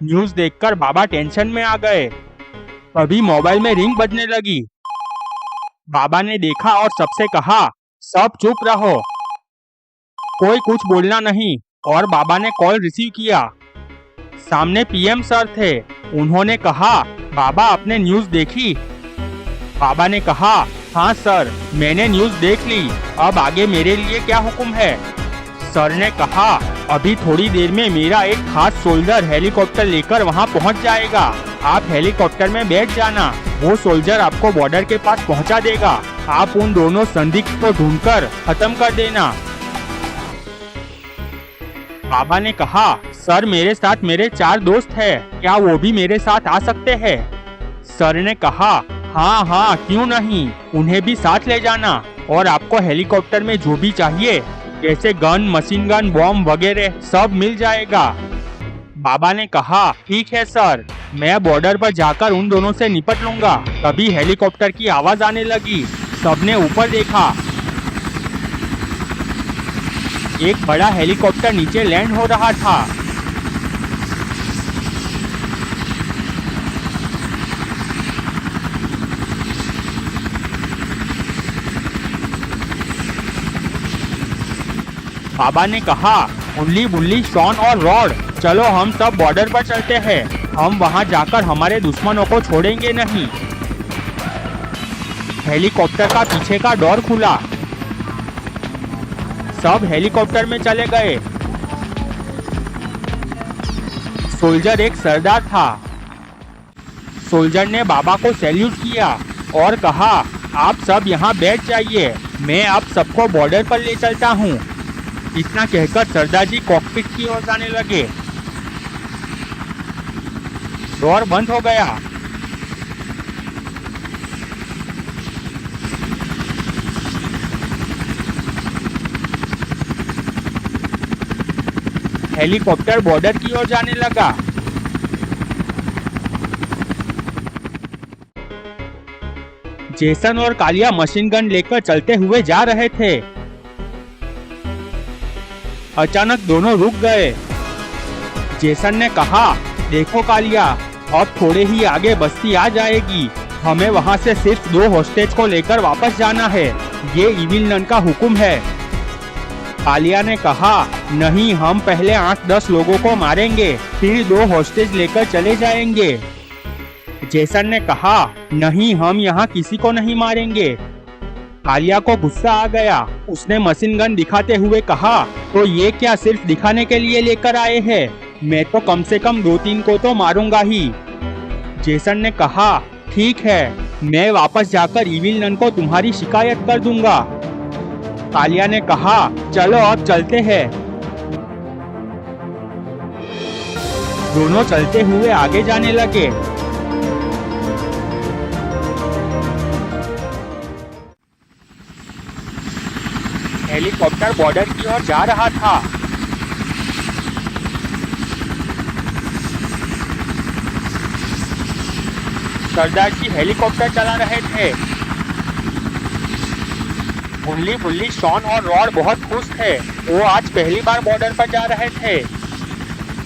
News देखकर बाबा tension में आ गए। तभी मोबाइल में रिंग बजने लगी। बाबा ने देखा और सबसे कहा, सब चुप रहो, कोई कुछ बोलना नहीं। और बाबा ने कॉल रिसीव किया। सामने पीएम सर थे। उन्होंने कहा, बाबा आपने न्यूज देखी? बाबा ने कहा, हाँ सर, मैंने न्यूज देख ली। अब आगे मेरे लिए क्या हुक्म है? सर ने कहा, अभी थोड़ी देर में मेरा एक खास सोल्जर हेलीकॉप्टर लेकर वहाँ पहुँच जाएगा। आप हेलीकॉप्टर में बैठ जाना। वो सोल्जर आपको बॉर्डर के पास पहुँचा देगा। आप उन दोनों संदिग्ध को ढूंढकर खत्म कर देना। बाबा ने कहा, सर मेरे साथ मेरे 4 दोस्त हैं, क्या वो भी मेरे साथ आ सकते हैं? सर ने कहा, हाँ हाँ क्यों नहीं, उन्हें भी साथ ले जाना। और आपको हेलीकॉप्टर में जो भी चाहिए जैसे गन, मशीन गन, बॉम्ब वगैरह सब मिल जाएगा। बाबा ने कहा, ठीक है सर, मैं बॉर्डर पर जाकर उन दोनों से निपट लूंगा। तभी हेलीकॉप्टर की आवाज आने लगी। सबने ऊपर देखा। एक बड़ा हेलीकॉप्टर नीचे लैंड हो रहा था। बाबा ने कहा, मुल्ली बुल्ली, शॉन और रॉड, चलो हम सब बॉर्डर पर चलते हैं। हम वहां जाकर हमारे दुश्मनों को छोड़ेंगे नहीं। हेलीकॉप्टर का पीछे का डोर खुला। सब हेलीकॉप्टर में चले गए। सोल्जर एक सरदार था। सोल्जर ने बाबा को सैल्यूट किया और कहा, आप सब यहाँ बैठ जाइए, मैं आप सबको बॉर्डर पर ले चलता हूँ। इतना कहकर सरदार जी कॉकपिट की ओर जाने लगे। डोर बंद हो गया। हेलीकॉप्टर बॉर्डर की ओर जाने लगा। जेसन और कालिया मशीन गन लेकर चलते हुए जा रहे थे। अचानक दोनों रुक गए। जेसन ने कहा, देखो कालिया, अब थोड़े ही आगे बस्ती आ जाएगी। हमें वहां से सिर्फ 2 हॉस्टेज को लेकर वापस जाना है। ये इविल नन का हुक्म है। कालिया ने कहा, नहीं, हम पहले 8-10 लोगों को मारेंगे, फिर 2 हॉस्टेज लेकर चले जाएंगे। जेसन ने कहा, नहीं, हम यहाँ किसी को नहीं मारेंगे। कालिया को गुस्सा आ गया। उसने मशीन गन दिखाते हुए कहा, तो ये क्या सिर्फ दिखाने के लिए लेकर आए हैं? मैं तो कम से कम 2-3 को तो मारूंगा ही। जेसन ने कहा, ठीक है, मैं वापस जाकर इविल नन को तुम्हारी शिकायत कर दूंगा। कालिया ने कहा, चलो अब चलते हैं। दोनों चलते हुए आगे जाने लगे। हेलीकॉप्टर बॉर्डर की ओर जा रहा था। सरदार जी हेलीकॉप्टर चला रहे थे। मुल्ली बुल्ली, शॉन और रॉड बहुत खुश थे। वो आज पहली बार बॉर्डर पर जा रहे थे।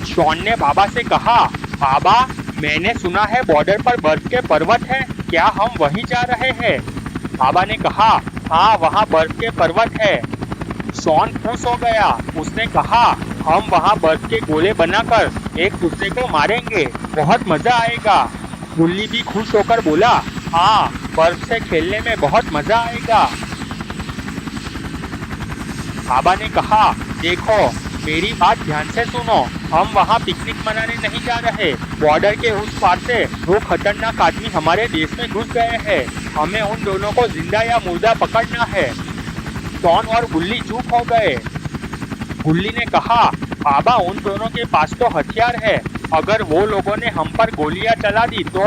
शॉन ने बाबा से कहा, बाबा, मैंने सुना है बॉर्डर पर बर्फ के पर्वत हैं, क्या हम वहीं जा रहे हैं? बाबा ने कहा, हाँ, वहाँ बर्फ के पर्वत है। शॉन खुश हो गया। उसने कहा, हम वहाँ बर्फ के गोले बनाकर एक दूसरे को मारेंगे, बहुत मजा आएगा। मुल्ली भी खुश होकर बोला, हाँ, बर्फ से खेलने में बहुत मजा आएगा। बाबा ने कहा, देखो, मेरी बात ध्यान से सुनो, हम वहाँ पिकनिक मनाने नहीं जा रहे। बॉर्डर के उस पार से 2 खतरनाक आदमी हमारे देश में घुस गए हैं। हमें उन दोनों को जिंदा या मुर्दा पकड़ना है। शॉन और गुल्ली चुप हो गए। गुल्ली ने कहा, बाबा, उन दोनों के पास तो हथियार है, अगर वो लोगों ने हम पर गोलियां चला दी तो?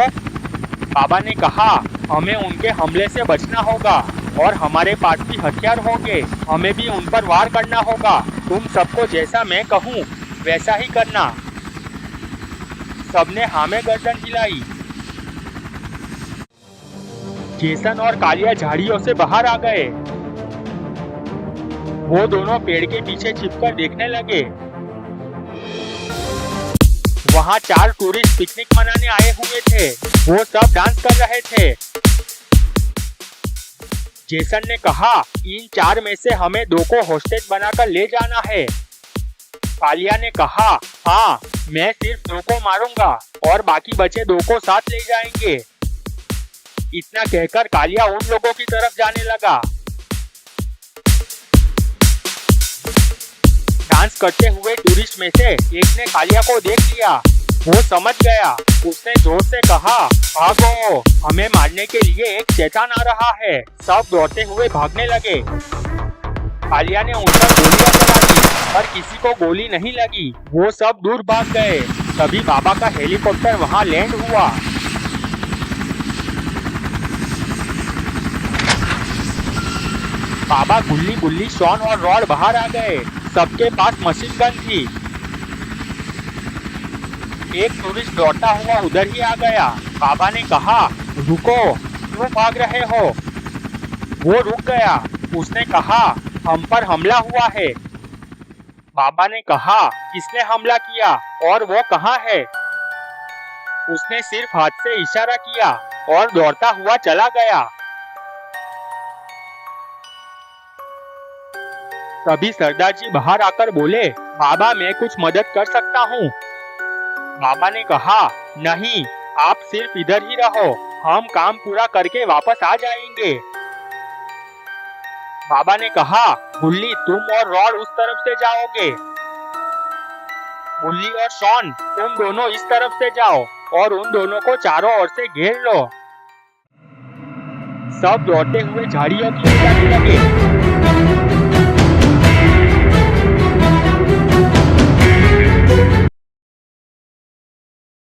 बाबा ने कहा, हमें उनके हमले से बचना होगा और हमारे पास भी हथियार होंगे, हमें भी उन पर वार करना होगा। तुम सबको जैसा मैं कहूँ वैसा ही करना। सबने हाँ में गर्दन हिलाई। जेसन और कालिया झाड़ियों से बाहर आ गए। वो दोनों पेड़ के पीछे छिपकर देखने लगे। वहाँ 4 टूरिस्ट पिकनिक मनाने आए हुए थे। वो सब डांस कर रहे थे। जेसन ने कहा, इन 4 में से हमें 2 को होस्टेज बनाकर ले जाना है। कालिया ने कहा, हाँ, मैं सिर्फ 2 को मारूंगा और बाकी बचे 2 को साथ ले जाएंगे। इतना कहकर कालिया उन लोगों की तरफ जाने लगा। डांस करते हुए टूरिस्ट में से एक ने कालिया को देख लिया। वो समझ गया। उसने जोर से कहा, भागो, हमें मारने के लिए एक शैतान आ रहा है। सब दौड़ते हुए भागने लगे। कालिया ने उन पर गोलियां चला दी, पर किसी को गोली नहीं लगी। वो सब दूर भाग गए। तभी बाबा का हेलीकॉप्टर वहां लैंड हुआ। बाबा, गुल्ली गुल्ली, शॉन और रॉड बाहर आ गए। सबके पास मशीन गन थी। एक टूरिस्ट दौड़ता हुआ उधर ही आ गया। बाबा ने कहा, रुको, क्यों भाग रहे हो? वो रुक गया। उसने कहा, हम पर हमला हुआ है। बाबा ने कहा, किसने हमला किया और वो कहाँ है? उसने सिर्फ हाथ से इशारा किया और दौड़ता हुआ चला गया। तभी सरदार जी बाहर आकर बोले, बाबा, मैं कुछ मदद कर सकता हूँ। बाबा ने कहा, नहीं, आप सिर्फ इधर ही रहो, हम काम पूरा करके वापस आ जाएंगे। बाबा ने कहा, गुल्ली, तुम और रॉड उस तरफ से जाओगे। गुल्ली और शॉन, तुम दोनों इस तरफ से जाओ और उन दोनों को चारों ओर से घेर लो। सब दौड़ते हुए झाड़ियों की ओर जाने लगे।